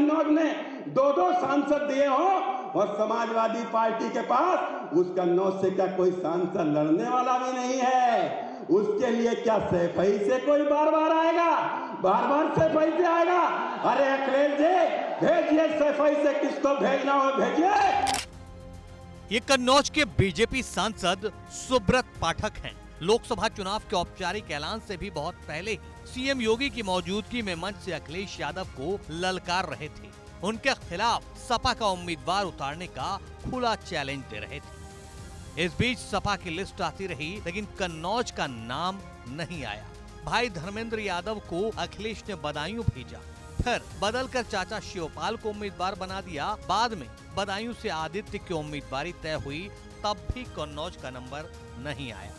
कन्नौज ने 2-2 सांसद दिए हो और समाजवादी पार्टी के पास उस कन्नौज से क्या कोई सांसद लड़ने वाला भी नहीं है। उसके लिए क्या सैफई से कोई बार-बार आएगा, बार-बार सैफई से आएगा। अरे अखिलेश जी भेजिए सैफई से, किसको भेजना हो भेजिए। ये कन्नौज के बीजेपी सांसद सुब्रत पाठक हैं। लोकसभा चुनाव के औपचारिक ऐलान से भी बहुत पहले ही सीएम योगी की मौजूदगी में मंच से अखिलेश यादव को ललकार रहे थे। उनके खिलाफ सपा का उम्मीदवार उतारने का खुला चैलेंज दे रहे थे। इस बीच सपा की लिस्ट आती रही, लेकिन कन्नौज का नाम नहीं आया। भाई धर्मेंद्र यादव को अखिलेश ने बदायूं भेजा, फिर बदलकर चाचा शिवपाल को उम्मीदवार बना दिया। बाद में बदायूं से आदित्य की उम्मीदवारी तय हुई, तब भी कन्नौज का नंबर नहीं आया।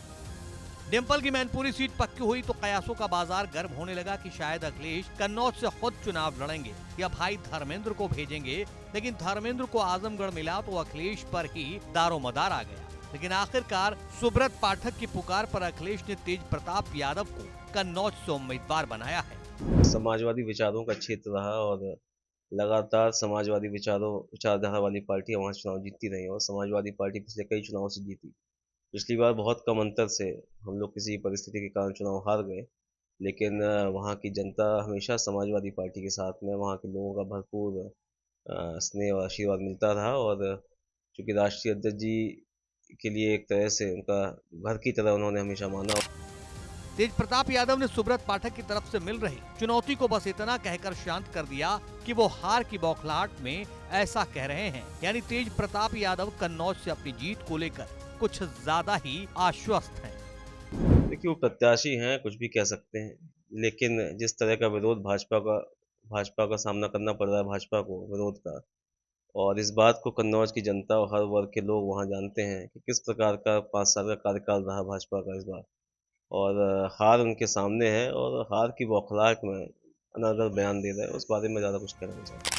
डिंपल की मैनपुरी सीट पक्की हुई तो कयासों का बाजार गर्म होने लगा कि शायद अखिलेश कन्नौज से खुद चुनाव लड़ेंगे या भाई धर्मेंद्र को भेजेंगे। लेकिन धर्मेंद्र को आजमगढ़ मिला तो अखिलेश पर ही दारोमदार आ गया। लेकिन आखिरकार सुब्रत पाठक की पुकार पर अखिलेश ने तेज प्रताप यादव को कन्नौज से उम्मीदवार बनाया है। समाजवादी विचारों का क्षेत्र रहा और लगातार समाजवादी विचारधारा वाली पार्टियां वहां चुनाव जीतती रही और समाजवादी पार्टी पिछले कई चुनावों से जीती। पिछली बार बहुत कम अंतर से हम लोग किसी परिस्थिति के कारण चुनाव हार गए, लेकिन वहाँ की जनता हमेशा समाजवादी पार्टी के साथ में, वहाँ के लोगों का भरपूर स्नेह और आशीर्वाद मिलता रहा। और चूँकि राष्ट्रीय अध्यक्ष जी के लिए एक तरह से उनका घर की तरह उन्होंने हमेशा माना। तेज प्रताप यादव ने सुब्रत पाठक की तरफ से मिल रही चुनौती को बस इतना कहकर शांत कर दिया कि वो हार की बौखलाहट में ऐसा कह रहे हैं। यानी तेज प्रताप यादव कन्नौज से अपनी जीत को लेकर कुछ ज्यादा ही आश्वस्त हैं। देखिए, वो प्रत्याशी हैं, कुछ भी कह सकते हैं, लेकिन जिस तरह का विरोध भाजपा का सामना करना पड़ रहा है, भाजपा को विरोध का, और इस बात को कन्नौज की जनता और हर वर्ग के लोग वहां जानते हैं कि किस प्रकार का 5 साल का कार्यकाल रहा भाजपा का इस बार, और हार उनके सामने है और हार की बौखलाहट में अनर्गल बयान दे रहे हैं। उस बारे में ज्यादा कुछ कहना नहीं चाहता।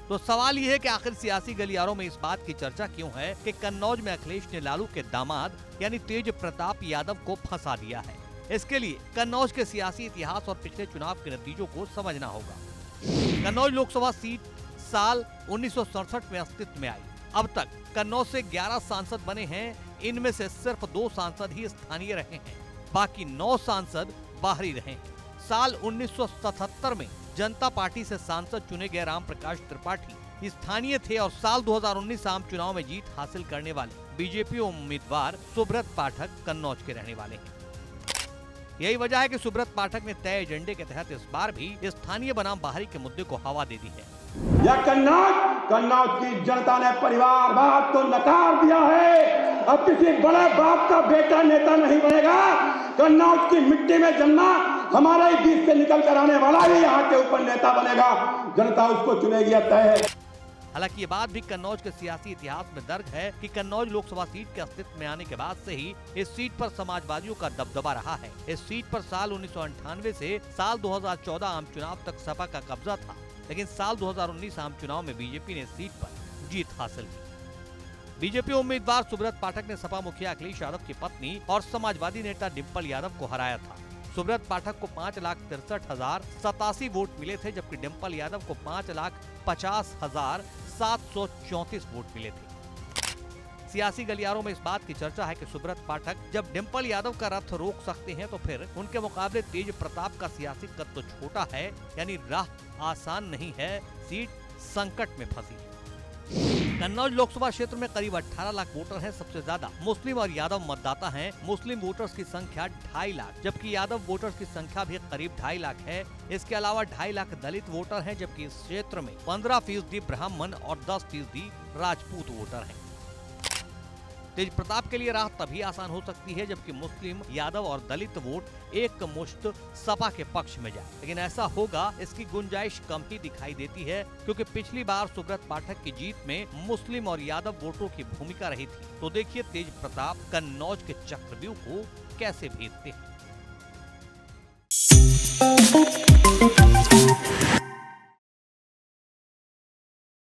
तो सवाल ये है कि आखिर सियासी गलियारों में इस बात की चर्चा क्यों है कि कन्नौज में अखिलेश ने लालू के दामाद यानी तेज प्रताप यादव को फंसा दिया है। इसके लिए कन्नौज के सियासी इतिहास और पिछले चुनाव के नतीजों को समझना होगा। कन्नौज लोकसभा सीट साल 1967 में अस्तित्व में आई। अब तक कन्नौज से 11 सांसद बने हैं। इनमें से सिर्फ 2 सांसद ही स्थानीय रहे हैं, बाकी 9 सांसद बाहरी रहे हैं। साल 1977 में जनता पार्टी से सांसद चुने गए राम प्रकाश त्रिपाठी स्थानीय थे और साल 2019 आम चुनाव में जीत हासिल करने वाले बीजेपी उम्मीदवार सुब्रत पाठक कन्नौज के रहने वाले हैं। यही वजह है कि सुब्रत पाठक ने तय एजेंडे के तहत इस बार भी स्थानीय बनाम बाहरी के मुद्दे को हवा दे दी है। यह कन्नौज की जनता ने परिवारवाद को नकार दिया है। अब किसी बड़े बाप का बेटा नेता नहीं बनेगा। कन्नौज की मिट्टी में जन्मा हमारे ही बीच से निकल कर आने वाला ही यहाँ के ऊपर नेता बनेगा। जनता उसको चुनेगी, तय है। हालांकि ये बात भी कन्नौज के सियासी इतिहास में दर्ज है कि कन्नौज लोकसभा सीट के अस्तित्व में आने के बाद से ही इस सीट पर समाजवादियों का दबदबा रहा है। इस सीट पर साल 1998 से साल 2014 आम चुनाव तक सपा का कब्जा था, लेकिन साल 2019 आम चुनाव में बीजेपी ने इस सीट पर जीत हासिल की। बीजेपी उम्मीदवार सुब्रत पाठक ने सपा मुखिया अखिलेश यादव की पत्नी और समाजवादी नेता डिंपल यादव को हराया था। सुब्रत पाठक को 5,63,087 वोट मिले थे, जबकि डिंपल यादव को 5,50,734 वोट मिले थे। सियासी गलियारों में इस बात की चर्चा है कि सुब्रत पाठक जब डिंपल यादव का रथ रोक सकते हैं तो फिर उनके मुकाबले तेज प्रताप का सियासी कद तो छोटा है, यानी राह आसान नहीं है, सीट संकट में फंसी है। कन्नौज लोकसभा क्षेत्र में करीब 18 लाख वोटर हैं। सबसे ज्यादा मुस्लिम और यादव मतदाता हैं। मुस्लिम वोटर्स की संख्या 2.5 लाख, जबकि यादव वोटर्स की संख्या भी करीब 2.5 लाख है। इसके अलावा 2.5 लाख दलित वोटर हैं, जबकि इस क्षेत्र में 15% ब्राह्मण और 10% राजपूत वोटर हैं। तेज प्रताप के लिए राह तभी आसान हो सकती है जबकि मुस्लिम, यादव और दलित वोट एक मुश्त सपा के पक्ष में जाए, लेकिन ऐसा होगा इसकी गुंजाइश कम ही दिखाई देती है, क्योंकि पिछली बार सुब्रत पाठक की जीत में मुस्लिम और यादव वोटरों की भूमिका रही थी। तो देखिए तेज प्रताप कन्नौज के चक्रव्यूह को कैसे भेदते हैं।